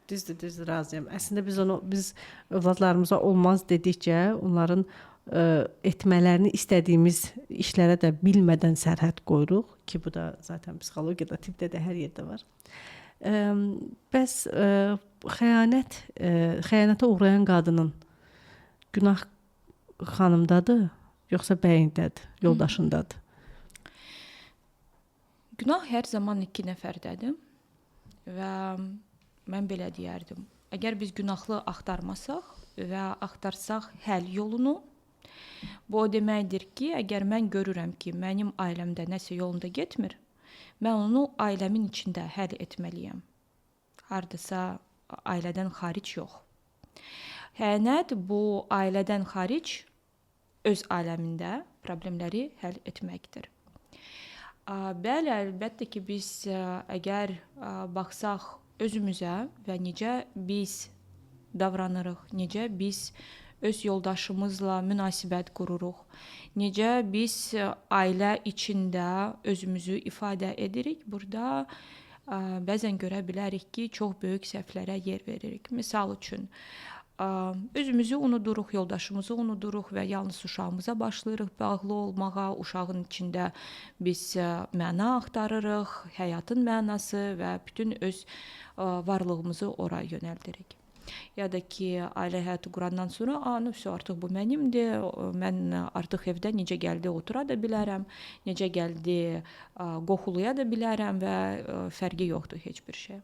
Düzdür, razıyam. Əslində biz övladlarımıza olmaz dedikcə, onların etmələrini istədiyimiz işlərə də bilmədən sərhəd qoyuruq ki, bu da zaten psixologiyada, tibbdə də hər yerdə var. Bəs xəyanətə uğrayan qadının günah xanımdadır, yoxsa bəyindədir, yoldaşındadır? Günah hər zaman iki nəfərdədir və mən belə deyərdim. Əgər biz günahlı axtarmasaq və axtarsaq həll yolunu, bu o deməkdir ki, əgər mən görürəm ki, mənim ailəmdə nəsə yolunda getmir, mən onu ailəmin içində həll etməliyəm. Hardasa ailədən xaric yox. Xəyanət bu ailədən xaric öz aləmində problemləri həll etməkdir. Bəli, əlbəttə ki, biz əgər baxsaq özümüzə və necə biz davranırıq, necə biz öz yoldaşımızla münasibət qururuq, necə biz ailə içində özümüzü ifadə edirik, burada bəzən görə bilərik ki, çox böyük səhvlərə yer veririk. Misal üçün, özümüzü unuduruq, yoldaşımızı unuduruq və yalnız uşağımıza başlayırıq bağlı olmağa. Uşağın içində biz məna axtarırıq, həyatın mənası və bütün öz varlığımızı ora yönəldirik. Ya da ki, ailə həyatı qurandan sonra, artıq bu mənimdir, mən artıq evdə necə gəldi otura da bilərəm, necə gəldi qoxulaya da bilərəm və fərqi yoxdur heç bir şey.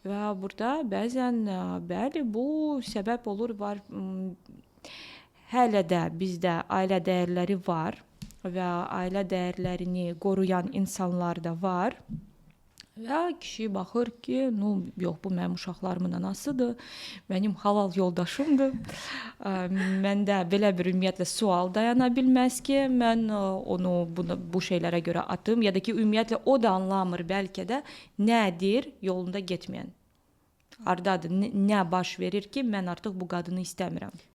Və burada bəzən, bəli, bu səbəb olur, var. Hələ də bizdə ailə dəyərləri var və ailə dəyərlərini qoruyan insanlar da var. Və kişi baxır ki, yox, bu mənim uşaqlarımın anasıdır, mənim halal yoldaşımdır. Məndə belə bir ümumiyyətlə sual dayana bilməz ki, mən onu bu şeylərə görə atım, ya da ki, ümumiyyətlə o da anlamır bəlkə də nədir yolunda getməyən. Ardadır, nə baş verir ki, mən artıq bu qadını istəmirəm.